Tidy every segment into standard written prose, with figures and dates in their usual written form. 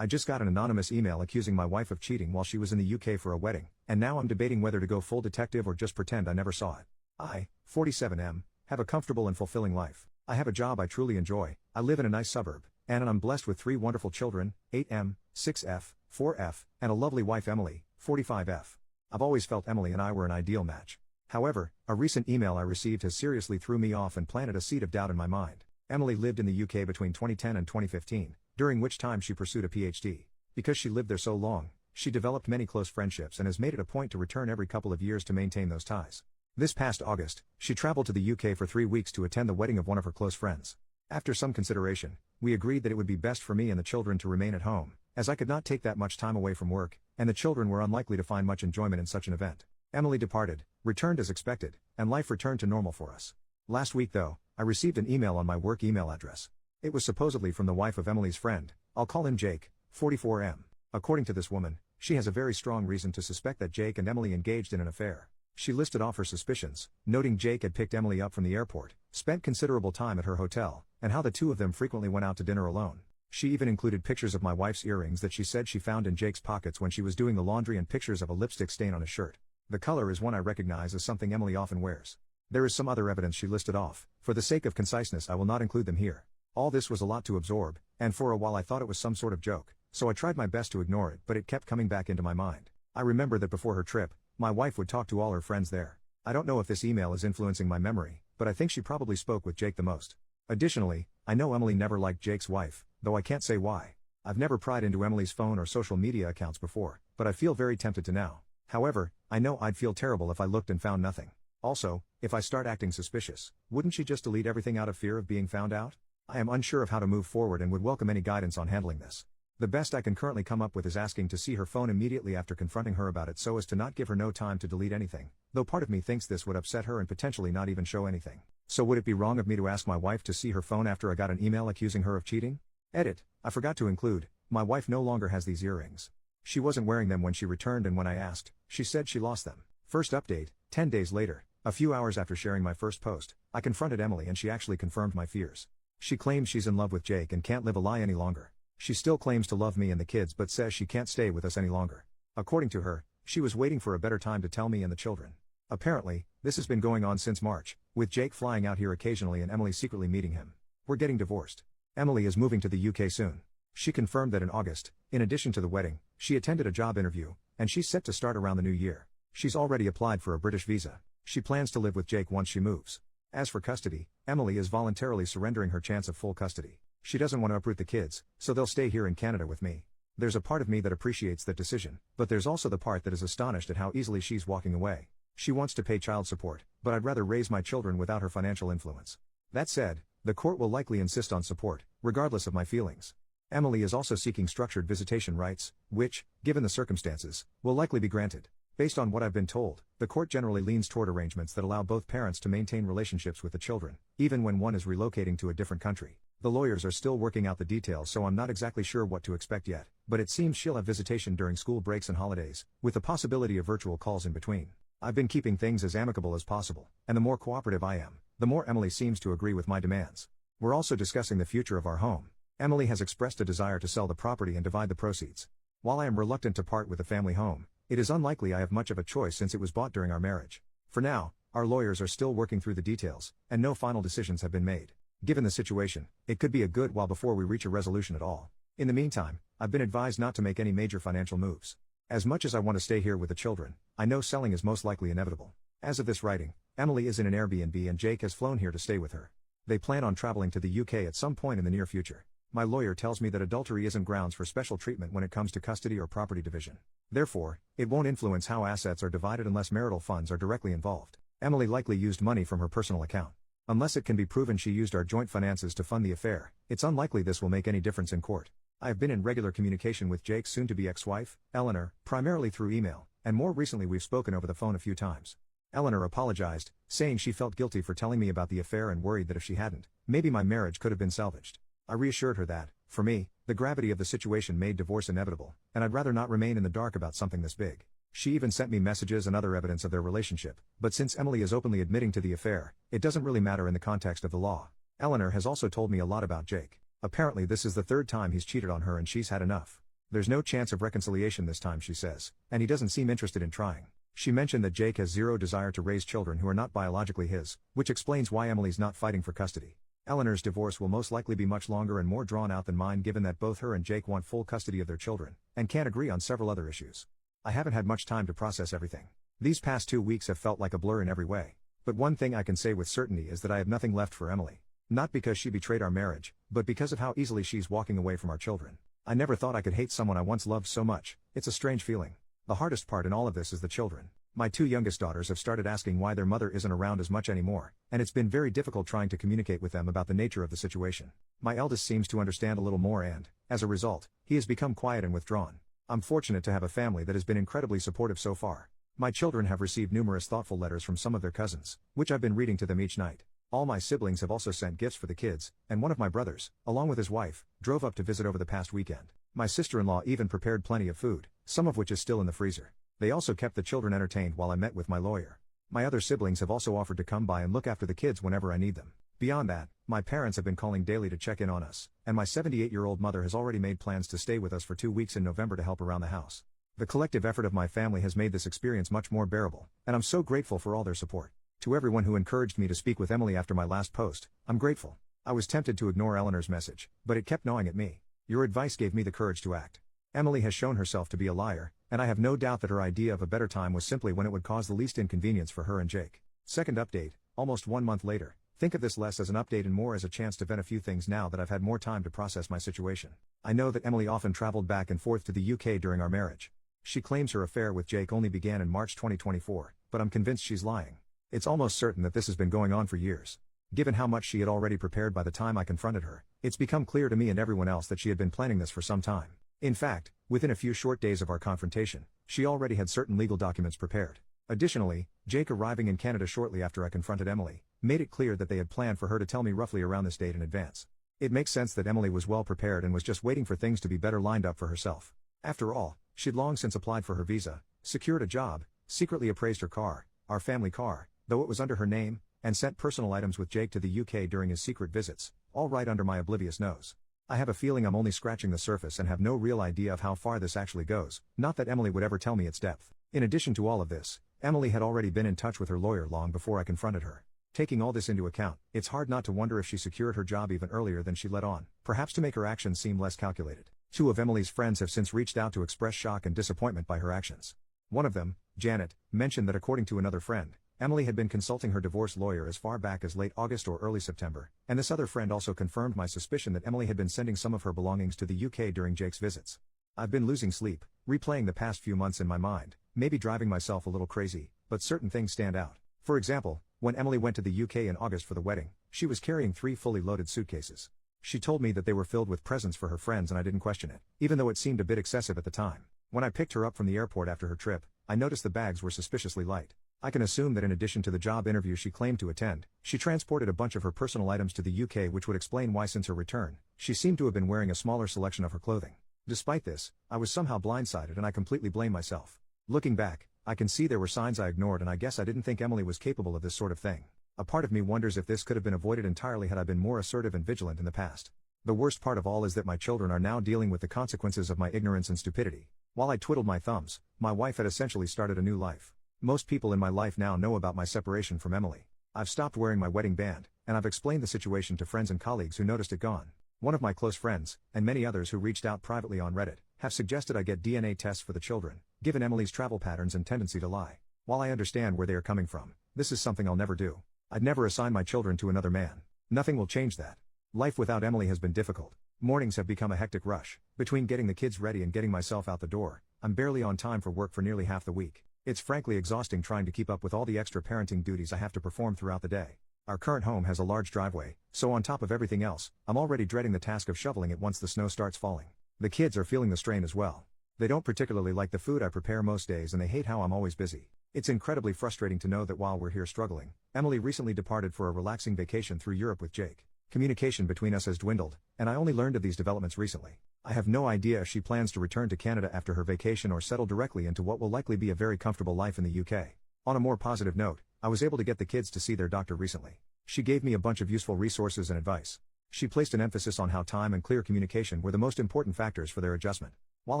I just got an anonymous email accusing my wife of cheating while she was in the UK for a wedding, and now I'm debating whether to go full detective or just pretend I never saw it. I, 47M, have a comfortable and fulfilling life. I have a job I truly enjoy, I live in a nice suburb, and I'm blessed with 3 wonderful children, 8M, 6F, 4F, and a lovely wife Emily, 45F. I've always felt Emily and I were an ideal match. However, a recent email I received has seriously threw me off and planted a seed of doubt in my mind. Emily lived in the UK between 2010 and 2015, during which time she pursued a PhD. Because she lived there so long, she developed many close friendships and has made it a point to return every couple of years to maintain those ties. This past August, she traveled to the UK for 3 weeks to attend the wedding of one of her close friends. After some consideration, we agreed that it would be best for me and the children to remain at home, as I could not take that much time away from work, and the children were unlikely to find much enjoyment in such an event. Emily departed, returned as expected, and life returned to normal for us. Last week though, I received an email on my work email address. It was supposedly from the wife of Emily's friend, I'll call him Jake, 44M. According to this woman, she has a very strong reason to suspect that Jake and Emily engaged in an affair. She listed off her suspicions, noting Jake had picked Emily up from the airport, spent considerable time at her hotel, and how the two of them frequently went out to dinner alone. She even included pictures of my wife's earrings that she said she found in Jake's pockets when she was doing the laundry and pictures of a lipstick stain on his shirt. The color is one I recognize as something Emily often wears. There is some other evidence she listed off. For the sake of conciseness I will not include them here. All this was a lot to absorb, and for a while I thought it was some sort of joke, so I tried my best to ignore it, but it kept coming back into my mind. I remember that before her trip, my wife would talk to all her friends there. I don't know if this email is influencing my memory, but I think she probably spoke with Jake the most. Additionally, I know Emily never liked Jake's wife, though I can't say why. I've never pried into Emily's phone or social media accounts before, but I feel very tempted to now. However, I know I'd feel terrible if I looked and found nothing. Also, if I start acting suspicious, wouldn't she just delete everything out of fear of being found out? I am unsure of how to move forward and would welcome any guidance on handling this. The best I can currently come up with is asking to see her phone immediately after confronting her about it so as to not give her no time to delete anything, though part of me thinks this would upset her and potentially not even show anything. So would it be wrong of me to ask my wife to see her phone after I got an email accusing her of cheating? Edit, I forgot to include, my wife no longer has these earrings. She wasn't wearing them when she returned, and when I asked, she said she lost them. First update, 10 days later, a few hours after sharing my first post, I confronted Emily and she actually confirmed my fears. She claims she's in love with Jake and can't live a lie any longer. She still claims to love me and the kids but says she can't stay with us any longer. According to her, she was waiting for a better time to tell me and the children. Apparently, this has been going on since March, with Jake flying out here occasionally and Emily secretly meeting him. We're getting divorced. Emily is moving to the UK soon. She confirmed that in August, in addition to the wedding, she attended a job interview, and she's set to start around the new year. She's already applied for a British visa. She plans to live with Jake once she moves. As for custody, Emily is voluntarily surrendering her chance of full custody. She doesn't want to uproot the kids, so they'll stay here in Canada with me. There's a part of me that appreciates that decision, but there's also the part that is astonished at how easily she's walking away. She wants to pay child support, but I'd rather raise my children without her financial influence. That said, the court will likely insist on support, regardless of my feelings. Emily is also seeking structured visitation rights, which, given the circumstances, will likely be granted. Based on what I've been told, the court generally leans toward arrangements that allow both parents to maintain relationships with the children, even when one is relocating to a different country. The lawyers are still working out the details, so I'm not exactly sure what to expect yet, but it seems she'll have visitation during school breaks and holidays, with the possibility of virtual calls in between. I've been keeping things as amicable as possible, and the more cooperative I am, the more Emily seems to agree with my demands. We're also discussing the future of our home. Emily has expressed a desire to sell the property and divide the proceeds. While I am reluctant to part with the family home, it is unlikely I have much of a choice since it was bought during our marriage. For now, our lawyers are still working through the details, and no final decisions have been made. Given the situation, it could be a good while before we reach a resolution at all. In the meantime, I've been advised not to make any major financial moves. As much as I want to stay here with the children, I know selling is most likely inevitable. As of this writing, Emily is in an Airbnb and Jake has flown here to stay with her. They plan on traveling to the UK at some point in the near future. My lawyer tells me that adultery isn't grounds for special treatment when it comes to custody or property division. Therefore, it won't influence how assets are divided unless marital funds are directly involved. Emily likely used money from her personal account. Unless it can be proven she used our joint finances to fund the affair, it's unlikely this will make any difference in court. I have been in regular communication with Jake's soon-to-be ex-wife, Eleanor, primarily through email, and more recently we've spoken over the phone a few times. Eleanor apologized, saying she felt guilty for telling me about the affair and worried that if she hadn't, maybe my marriage could have been salvaged. I reassured her that, for me, the gravity of the situation made divorce inevitable, and I'd rather not remain in the dark about something this big. She even sent me messages and other evidence of their relationship, but since Emily is openly admitting to the affair, it doesn't really matter in the context of the law. Eleanor has also told me a lot about Jake. Apparently this is the third time he's cheated on her and she's had enough. There's no chance of reconciliation this time, she says, and he doesn't seem interested in trying. She mentioned that Jake has zero desire to raise children who are not biologically his, which explains why Emily's not fighting for custody. Eleanor's divorce will most likely be much longer and more drawn out than mine, given that both her and Jake want full custody of their children, and can't agree on several other issues. I haven't had much time to process everything. These past 2 weeks have felt like a blur in every way. But one thing I can say with certainty is that I have nothing left for Emily. Not because she betrayed our marriage, but because of how easily she's walking away from our children. I never thought I could hate someone I once loved so much. It's a strange feeling. The hardest part in all of this is the children. My 2 youngest daughters have started asking why their mother isn't around as much anymore, and it's been very difficult trying to communicate with them about the nature of the situation. My eldest seems to understand a little more and, as a result, he has become quiet and withdrawn. I'm fortunate to have a family that has been incredibly supportive so far. My children have received numerous thoughtful letters from some of their cousins, which I've been reading to them each night. All my siblings have also sent gifts for the kids, and one of my brothers, along with his wife, drove up to visit over the past weekend. My sister-in-law even prepared plenty of food, some of which is still in the freezer. They also kept the children entertained while I met with my lawyer. My other siblings have also offered to come by and look after the kids whenever I need them. Beyond that, my parents have been calling daily to check in on us, and my 78-year-old mother has already made plans to stay with us for 2 weeks in November to help around the house. The collective effort of my family has made this experience much more bearable, and I'm so grateful for all their support. To everyone who encouraged me to speak with Emily after my last post, I'm grateful. I was tempted to ignore Eleanor's message, but it kept gnawing at me. Your advice gave me the courage to act. Emily has shown herself to be a liar, and I have no doubt that her idea of a better time was simply when it would cause the least inconvenience for her and Jake. Second update, almost 1 month later. Think of this less as an update and more as a chance to vent a few things now that I've had more time to process my situation. I know that Emily often traveled back and forth to the UK during our marriage. She claims her affair with Jake only began in March 2024, but I'm convinced she's lying. It's almost certain that this has been going on for years. Given how much she had already prepared by the time I confronted her, it's become clear to me and everyone else that she had been planning this for some time. In fact, within a few short days of our confrontation, she already had certain legal documents prepared. Additionally, Jake arriving in Canada shortly after I confronted Emily, made it clear that they had planned for her to tell me roughly around this date in advance. It makes sense that Emily was well prepared and was just waiting for things to be better lined up for herself. After all, she'd long since applied for her visa, secured a job, secretly appraised her car, our family car, though it was under her name, and sent personal items with Jake to the UK during his secret visits, all right under my oblivious nose. I have a feeling I'm only scratching the surface and have no real idea of how far this actually goes, not that Emily would ever tell me its depth. In addition to all of this, Emily had already been in touch with her lawyer long before I confronted her. Taking all this into account, it's hard not to wonder if she secured her job even earlier than she let on, perhaps to make her actions seem less calculated. 2 of Emily's friends have since reached out to express shock and disappointment by her actions. One of them, Janet, mentioned that according to another friend, Emily had been consulting her divorce lawyer as far back as late August or early September, and this other friend also confirmed my suspicion that Emily had been sending some of her belongings to the UK during Jake's visits. I've been losing sleep, replaying the past few months in my mind, maybe driving myself a little crazy, but certain things stand out. For example, when Emily went to the UK in August for the wedding, she was carrying 3 fully loaded suitcases. She told me that they were filled with presents for her friends and I didn't question it, even though it seemed a bit excessive at the time. When I picked her up from the airport after her trip, I noticed the bags were suspiciously light. I can assume that in addition to the job interview she claimed to attend, she transported a bunch of her personal items to the UK, which would explain why since her return, she seemed to have been wearing a smaller selection of her clothing. Despite this, I was somehow blindsided and I completely blame myself. Looking back, I can see there were signs I ignored and I guess I didn't think Emily was capable of this sort of thing. A part of me wonders if this could have been avoided entirely had I been more assertive and vigilant in the past. The worst part of all is that my children are now dealing with the consequences of my ignorance and stupidity. While I twiddled my thumbs, my wife had essentially started a new life. Most people in my life now know about my separation from Emily. I've stopped wearing my wedding band, and I've explained the situation to friends and colleagues who noticed it gone. One of my close friends, and many others who reached out privately on Reddit, have suggested I get DNA tests for the children, given Emily's travel patterns and tendency to lie. While I understand where they are coming from, this is something I'll never do. I'd never assign my children to another man. Nothing will change that. Life without Emily has been difficult. Mornings have become a hectic rush. Between getting the kids ready and getting myself out the door, I'm barely on time for work for nearly half the week. It's frankly exhausting trying to keep up with all the extra parenting duties I have to perform throughout the day. Our current home has a large driveway, so on top of everything else, I'm already dreading the task of shoveling it once the snow starts falling. The kids are feeling the strain as well. They don't particularly like the food I prepare most days and they hate how I'm always busy. It's incredibly frustrating to know that while we're here struggling, Emily recently departed for a relaxing vacation through Europe with Jake. Communication between us has dwindled, and I only learned of these developments recently. I have no idea if she plans to return to Canada after her vacation or settle directly into what will likely be a very comfortable life in the UK. On a more positive note, I was able to get the kids to see their doctor recently. She gave me a bunch of useful resources and advice. She placed an emphasis on how time and clear communication were the most important factors for their adjustment. While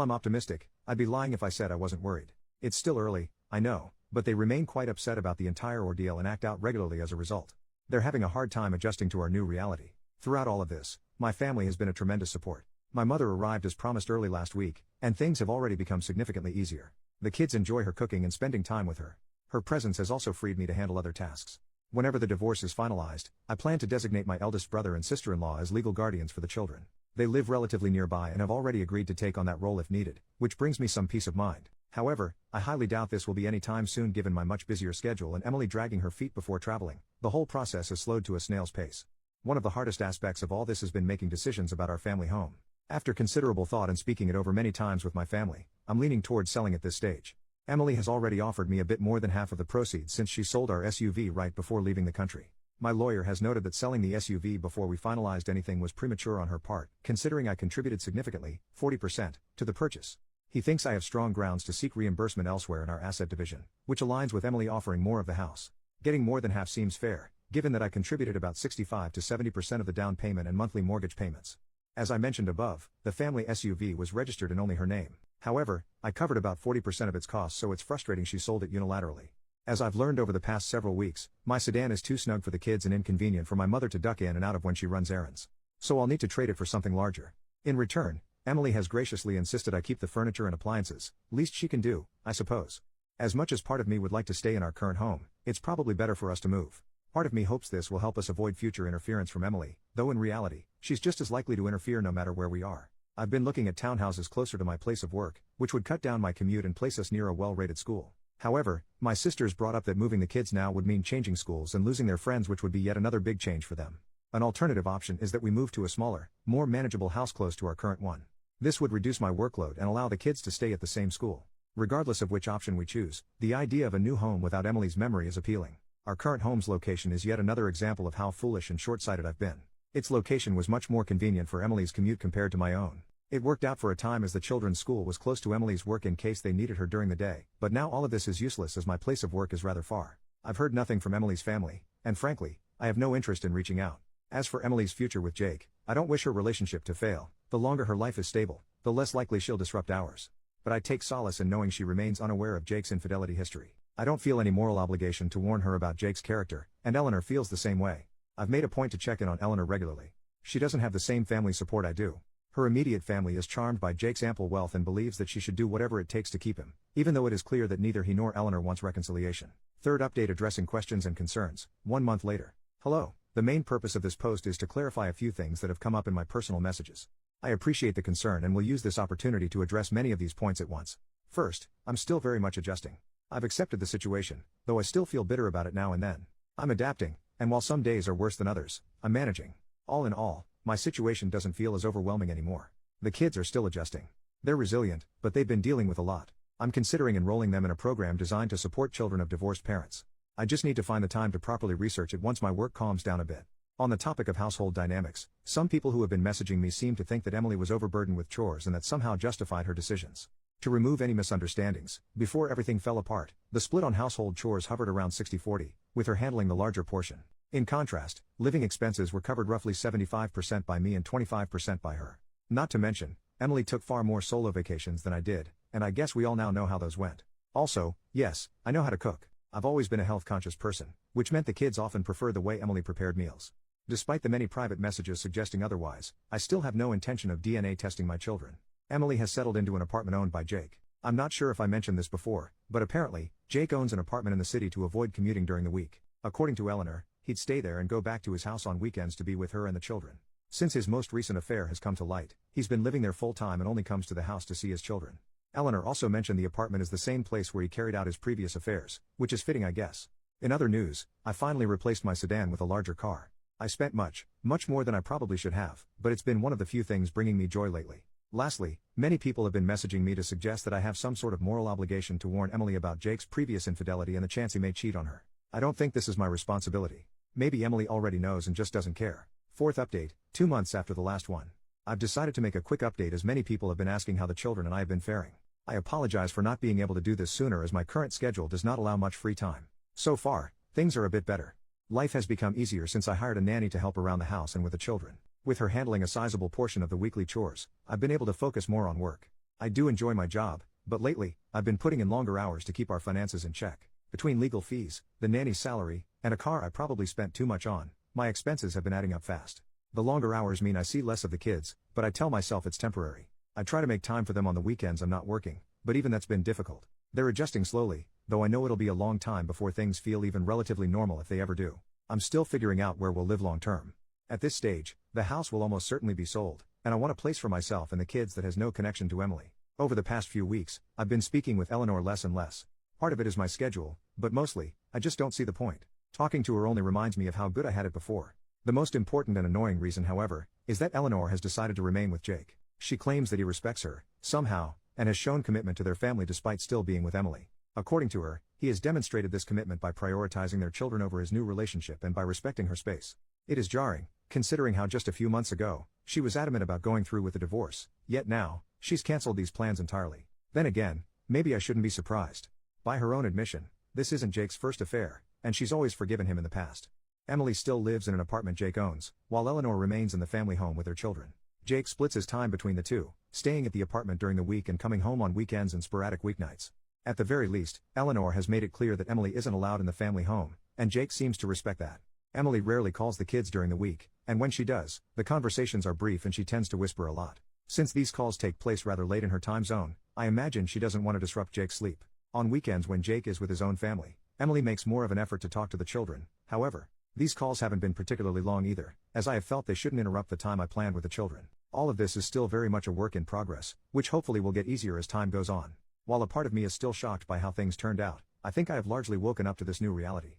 I'm optimistic, I'd be lying if I said I wasn't worried. It's still early, I know, but they remain quite upset about the entire ordeal and act out regularly as a result. They're having a hard time adjusting to our new reality. Throughout all of this, my family has been a tremendous support. My mother arrived as promised early last week, and things have already become significantly easier. The kids enjoy her cooking and spending time with her. Her presence has also freed me to handle other tasks. Whenever the divorce is finalized, I plan to designate my eldest brother and sister-in-law as legal guardians for the children. They live relatively nearby and have already agreed to take on that role if needed, which brings me some peace of mind. However, I highly doubt this will be any time soon given my much busier schedule and Emily dragging her feet before traveling. The whole process has slowed to a snail's pace. One of the hardest aspects of all this has been making decisions about our family home. After considerable thought and speaking it over many times with my family, I'm leaning towards selling at this stage. Emily has already offered me a bit more than half of the proceeds since she sold our SUV right before leaving the country. My lawyer has noted that selling the SUV before we finalized anything was premature on her part, considering I contributed significantly, 40%, to the purchase. He thinks I have strong grounds to seek reimbursement elsewhere in our asset division, which aligns with Emily offering more of the house. Getting more than half seems fair, given that I contributed about 65 to 70% of the down payment and monthly mortgage payments. As I mentioned above, the family SUV was registered in only her name. However, I covered about 40% of its costs, so it's frustrating she sold it unilaterally. As I've learned over the past several weeks, my sedan is too snug for the kids and inconvenient for my mother to duck in and out of when she runs errands. So I'll need to trade it for something larger. In return, Emily has graciously insisted I keep the furniture and appliances, least she can do, I suppose. As much as part of me would like to stay in our current home, it's probably better for us to move. Part of me hopes this will help us avoid future interference from Emily, though in reality, she's just as likely to interfere no matter where we are. I've been looking at townhouses closer to my place of work, which would cut down my commute and place us near a well-rated school. However, my sisters brought up that moving the kids now would mean changing schools and losing their friends, which would be yet another big change for them. An alternative option is that we move to a smaller, more manageable house close to our current one. This would reduce my workload and allow the kids to stay at the same school. Regardless of which option we choose, the idea of a new home without Emily's memory is appealing. Our current home's location is yet another example of how foolish and short-sighted I've been. Its location was much more convenient for Emily's commute compared to my own. It worked out for a time as the children's school was close to Emily's work in case they needed her during the day, but now all of this is useless as my place of work is rather far. I've heard nothing from Emily's family, and frankly, I have no interest in reaching out. As for Emily's future with Jake, I don't wish her relationship to fail. The longer her life is stable, the less likely she'll disrupt ours. But I take solace in knowing she remains unaware of Jake's infidelity history. I don't feel any moral obligation to warn her about Jake's character, and Eleanor feels the same way. I've made a point to check in on Eleanor regularly. She doesn't have the same family support I do. Her immediate family is charmed by Jake's ample wealth and believes that she should do whatever it takes to keep him, even though it is clear that neither he nor Eleanor wants reconciliation. Third update addressing questions and concerns, 1 month later. Hello, the main purpose of this post is to clarify a few things that have come up in my personal messages. I appreciate the concern and will use this opportunity to address many of these points at once. First, I'm still very much adjusting. I've accepted the situation, though I still feel bitter about it now and then. I'm adapting, and while some days are worse than others, I'm managing. All in all, my situation doesn't feel as overwhelming anymore. The kids are still adjusting. They're resilient, but they've been dealing with a lot. I'm considering enrolling them in a program designed to support children of divorced parents. I just need to find the time to properly research it once my work calms down a bit. On the topic of household dynamics, some people who have been messaging me seem to think that Emily was overburdened with chores and that somehow justified her decisions. To remove any misunderstandings, before everything fell apart, the split on household chores hovered around 60-40, with her handling the larger portion. In contrast, living expenses were covered roughly 75% by me and 25% by her. Not to mention, Emily took far more solo vacations than I did, and I guess we all now know how those went. Also, yes, I know how to cook. I've always been a health-conscious person, which meant the kids often preferred the way Emily prepared meals. Despite the many private messages suggesting otherwise, I still have no intention of DNA testing my children. Emily has settled into an apartment owned by Jake. I'm not sure if I mentioned this before, but apparently, Jake owns an apartment in the city to avoid commuting during the week. According to Eleanor, he'd stay there and go back to his house on weekends to be with her and the children. Since his most recent affair has come to light, he's been living there full-time and only comes to the house to see his children. Eleanor also mentioned the apartment is the same place where he carried out his previous affairs, which is fitting, I guess. In other news, I finally replaced my sedan with a larger car. I spent much more than I probably should have, but it's been one of the few things bringing me joy lately. Lastly, many people have been messaging me to suggest that I have some sort of moral obligation to warn Emily about Jake's previous infidelity and the chance he may cheat on her. I don't think this is my responsibility. Maybe Emily already knows and just doesn't care. Fourth update, 2 months after the last one. I've decided to make a quick update as many people have been asking how the children and I have been faring. I apologize for not being able to do this sooner as my current schedule does not allow much free time. So far, things are a bit better. Life has become easier since I hired a nanny to help around the house and with the children. With her handling a sizable portion of the weekly chores, I've been able to focus more on work. I do enjoy my job, but lately, I've been putting in longer hours to keep our finances in check. Between legal fees, the nanny's salary, and a car I probably spent too much on, my expenses have been adding up fast. The longer hours mean I see less of the kids, but I tell myself it's temporary. I try to make time for them on the weekends I'm not working, but even that's been difficult. They're adjusting slowly, though I know it'll be a long time before things feel even relatively normal if they ever do. I'm still figuring out where we'll live long term. At this stage, the house will almost certainly be sold, and I want a place for myself and the kids that has no connection to Emily. Over the past few weeks, I've been speaking with Eleanor less and less. Part of it is my schedule, but mostly, I just don't see the point. Talking to her only reminds me of how good I had it before. The most important and annoying reason, however, is that Eleanor has decided to remain with Jake. She claims that he respects her, somehow, and has shown commitment to their family despite still being with Emily. According to her, he has demonstrated this commitment by prioritizing their children over his new relationship and by respecting her space. It is jarring, considering how just a few months ago, she was adamant about going through with the divorce, yet now, she's cancelled these plans entirely. Then again, maybe I shouldn't be surprised. By her own admission, this isn't Jake's first affair, and she's always forgiven him in the past. Emily still lives in an apartment Jake owns, while Eleanor remains in the family home with her children. Jake splits his time between the two, staying at the apartment during the week and coming home on weekends and sporadic weeknights. At the very least, Eleanor has made it clear that Emily isn't allowed in the family home, and Jake seems to respect that. Emily rarely calls the kids during the week, and when she does, the conversations are brief and she tends to whisper a lot. Since these calls take place rather late in her time zone, I imagine she doesn't want to disrupt Jake's sleep. On weekends when Jake is with his own family, Emily makes more of an effort to talk to the children. However, these calls haven't been particularly long either, as I have felt they shouldn't interrupt the time I planned with the children. All of this is still very much a work in progress, which hopefully will get easier as time goes on. While a part of me is still shocked by how things turned out, I think I have largely woken up to this new reality.